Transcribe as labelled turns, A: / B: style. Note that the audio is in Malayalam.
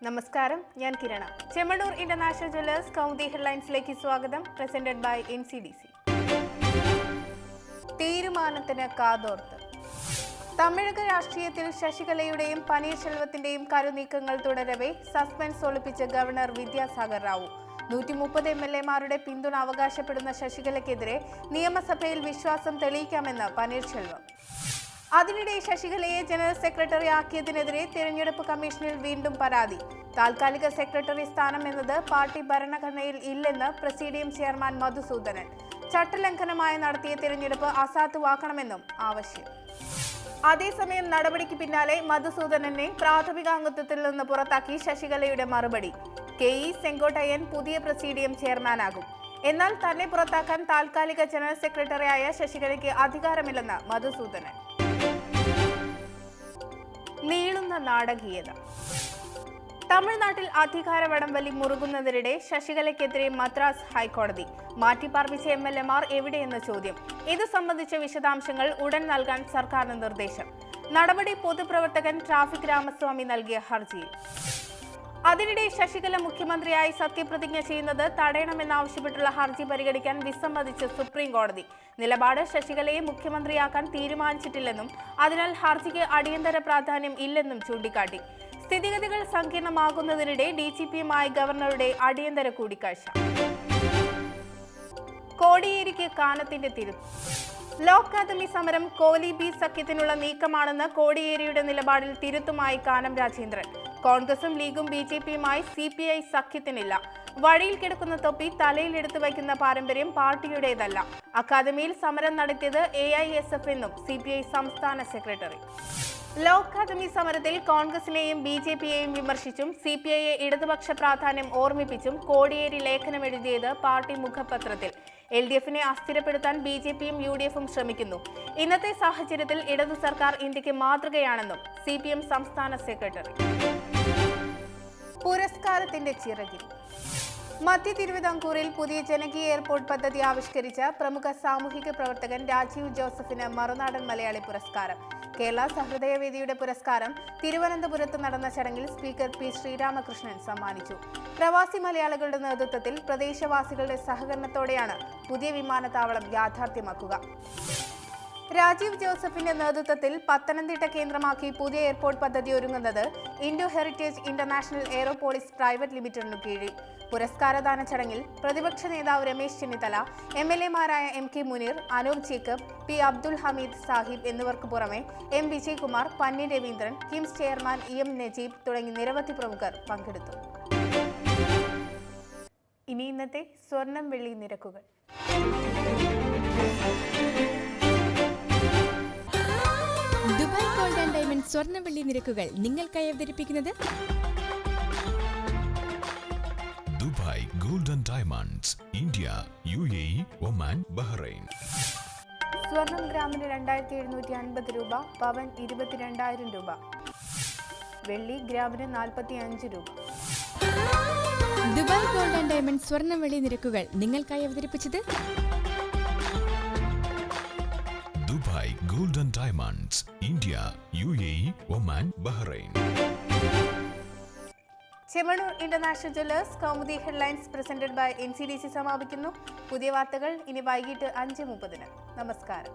A: നമസ്കാരം, ഞാൻ കിരണ. ചെമ്മണ്ണൂർ ഇന്റർനാഷണൽ ജ്വല്ലേഴ്സ് കൗമുദി ഹെഡ്ലൈൻസിലേക്ക് സ്വാഗതം. Presented by NCDC. തീരുമാനത്തിന് കാതോർത്ത്. തമിഴക രാഷ്ട്രീയത്തിൽ ശശികലയുടെയും പനീർശെൽവത്തിന്റെയും കരുനീക്കങ്ങൾ തുടരവെ സസ്പെൻസ് ഒളിപ്പിച്ച ഗവർണർ വിദ്യാസാഗർ റാവു. 130 MLA-മാരുടെ പിന്തുണ അവകാശപ്പെടുന്ന ശശികലയ്ക്കെതിരെ നിയമസഭയിൽ വിശ്വാസം തെളിയിക്കാമെന്ന് പനീർശെൽവം. അതിനിടെ ശശികലയെ ജനറൽ സെക്രട്ടറി ആക്കിയതിനെതിരെ തിരഞ്ഞെടുപ്പ് കമ്മീഷനിൽ വീണ്ടും പരാതി. താൽക്കാലിക സെക്രട്ടറി സ്ഥാനം എന്നത് പാർട്ടി ഭരണഘടനയിൽ ഇല്ലെന്ന് പ്രസിഡിയം ചെയർമാൻ മധുസൂദനൻ. ചട്ടലംഘനമായി നടത്തിയ തിരഞ്ഞെടുപ്പ് അസാധുവാക്കണമെന്നും ആവശ്യം. അതേസമയം നടപടിക്ക് പിന്നാലെ മധുസൂദനനെ പ്രാഥമിക അംഗത്വത്തിൽ നിന്ന് പുറത്താക്കി ശശികലയുടെ മറുപടി. KE സെങ്കോട്ടയ്യൻ പുതിയ പ്രസിഡിയം ചെയർമാനാകും. എന്നാൽ തന്നെ പുറത്താക്കാൻ താൽക്കാലിക ജനറൽ സെക്രട്ടറിയായ ശശികലയ്ക്ക് അധികാരമില്ലെന്ന് മധുസൂദനൻ. നീളുന്ന നാടകീയത. തമിഴ്നാട്ടിൽ അധികാര വടംവലി മുറുകുന്നതിനിടെ ശശികലയ്ക്കെതിരെ മദ്രാസ് ഹൈക്കോടതി. മാറ്റിപ്പാർപ്പിച്ച MLA-മാർ എവിടെയെന്ന ചോദ്യം. ഇത് സംബന്ധിച്ച വിശദാംശങ്ങൾ ഉടൻ നൽകാൻ സർക്കാരിന് നിർദ്ദേശം. നടപടി പൊതുപ്രവർത്തകൻ ട്രാഫിക് രാമസ്വാമി നൽകിയ ഹർജിയിൽ. അതിനിടെ ശശികല മുഖ്യമന്ത്രിയായി സത്യപ്രതിജ്ഞ ചെയ്യുന്നത് തടയണമെന്നാവശ്യപ്പെട്ടുള്ള ഹർജി പരിഗണിക്കാൻ വിസമ്മതിച്ച് സുപ്രീം കോടതി. നിലപാട് ശശികലയെ മുഖ്യമന്ത്രിയാക്കാൻ തീരുമാനിച്ചിട്ടില്ലെന്നും അതിനാൽ ഹർജിക്ക് അടിയന്തര പ്രാധാന്യം ഇല്ലെന്നും ചൂണ്ടിക്കാട്ടി. സ്ഥിതിഗതികൾ സങ്കീർണമാകുന്നതിനിടെ DGP-യുമായി ഗവർണറുടെ അടിയന്തര കൂടിക്കാഴ്ച. കോടിയേരിക്ക് കാനത്തിന്റെ തിരുത്ത്. ലോ അക്കാദമി സമരം കോലി-ബി സഖ്യത്തിനുള്ള നീക്കമാണെന്ന് കോടിയേരിയുടെ നിലപാടിൽ തിരുത്തുമായി കാനം രാജേന്ദ്രൻ. കോൺഗ്രസും ലീഗും BJP-യുമായി CPI സഖ്യത്തിനില്ല. വഴിയിൽ കിടക്കുന്ന തൊപ്പി തലയിൽ എടുത്തു വയ്ക്കുന്ന പാരമ്പര്യം പാർട്ടിയുടേതല്ല. അക്കാദമിയിൽ സമരം നടത്തിയത് AISF എന്നും CPI സംസ്ഥാന സെക്രട്ടറി. ലോ അക്കാദമി സമരത്തിൽ കോൺഗ്രസിനെയും BJP-യെയും വിമർശിച്ചും CPI-യെ ഇടതുപക്ഷ പ്രാധാന്യം ഓർമ്മിപ്പിച്ചും കോടിയേരി ലേഖനമെഴുതിയത് പാർട്ടി മുഖപത്രത്തിൽ. LDF-നെ അസ്ഥിരപ്പെടുത്താൻ BJP-യും UDF-ഉം ശ്രമിക്കുന്നു. ഇന്നത്തെ സാഹചര്യത്തിൽ ഇടതു സർക്കാർ ഇന്ത്യക്ക് മാതൃകയാണെന്നും CPM സംസ്ഥാന സെക്രട്ടറി. പുരസ്കാരത്തിന്റെ ചിറകിൽ. മധ്യ തിരുവിതാംകൂറിൽ പുതിയ ജനകീയ എയർപോർട്ട് പദ്ധതി ആവിഷ്കരിച്ച പ്രമുഖ സാമൂഹിക പ്രവർത്തകൻ രാജീവ് ജോസഫിന് മറുനാടൻ മലയാളി പുരസ്കാരം. കേരള സഹൃദയവേദിയുടെ പുരസ്കാരം തിരുവനന്തപുരത്ത് നടന്ന ചടങ്ങിൽ സ്പീക്കർ P. ശ്രീരാമകൃഷ്ണൻ സമ്മാനിച്ചു. പ്രവാസി മലയാളികളുടെ നേതൃത്വത്തിൽ പ്രദേശവാസികളുടെ സഹകരണത്തോടെയാണ് പുതിയ വിമാനത്താവളം യാഥാർത്ഥ്യമാക്കുക. രാജീവ് ജോസഫിന്റെ നേതൃത്വത്തിൽ പത്തനംതിട്ട കേന്ദ്രമാക്കി പുതിയ എയർപോർട്ട് പദ്ധതി ഒരുങ്ങുന്നത് Indo Heritage International Aeropolis Private ലിമിറ്റഡിനു കീഴിൽ. പുരസ്കാരദാന ചടങ്ങിൽ പ്രതിപക്ഷ നേതാവ് രമേശ് ചെന്നിത്തല, MLA-മാരായ MK മുനീർ, അനൂപ് ജേക്കബ്, P. അബ്ദുൽ ഹമീദ് സാഹിബ് എന്നിവർക്ക് പുറമെ M. വിജയകുമാർ, പന്നി Raveendran, KIMS chairman EM Najeeb തുടങ്ങി നിരവധി പ്രമുഖർ പങ്കെടുത്തു. ഇനി ഇന്നത്തെ സ്വർണം വെള്ളി നിരക്കുകൾ.
B: ദുബായ് ഗോൾഡ് ആൻഡ് ഡയമണ്ട് സ്വർണ്ണ വെള്ളി നിരക്കുകൾ നിങ്ങൾക്കായി അവതരിപ്പിക്കുന്നത്
C: Dubai gold and diamonds, India, UAE, Oman, Bahrain.
A: സ്വർണം ഗ്രാമിന് 2750 രൂപ, പവൻ 22,000 രൂപ, വെള്ളി ഗ്രാമിന് 45 രൂപ.
B: ദുബായ് ഗോൾഡ് ആൻഡ് ഡയമണ്ട് സ്വർണ്ണ വെള്ളി നിരക്കുകൾ നിങ്ങൾക്കായി അവതരിപ്പിച്ചത്
C: Dubai gold and diamonds, India, UAE, Oman, Bahrain.
A: Chemmanur international jewellers Kaumudi headlines presented by NCDC സമാപിക്കുന്നു. പുതിയ വാർത്തകൾ ഇനി വൈകിട്ട് 5:30. നമസ്കാരം.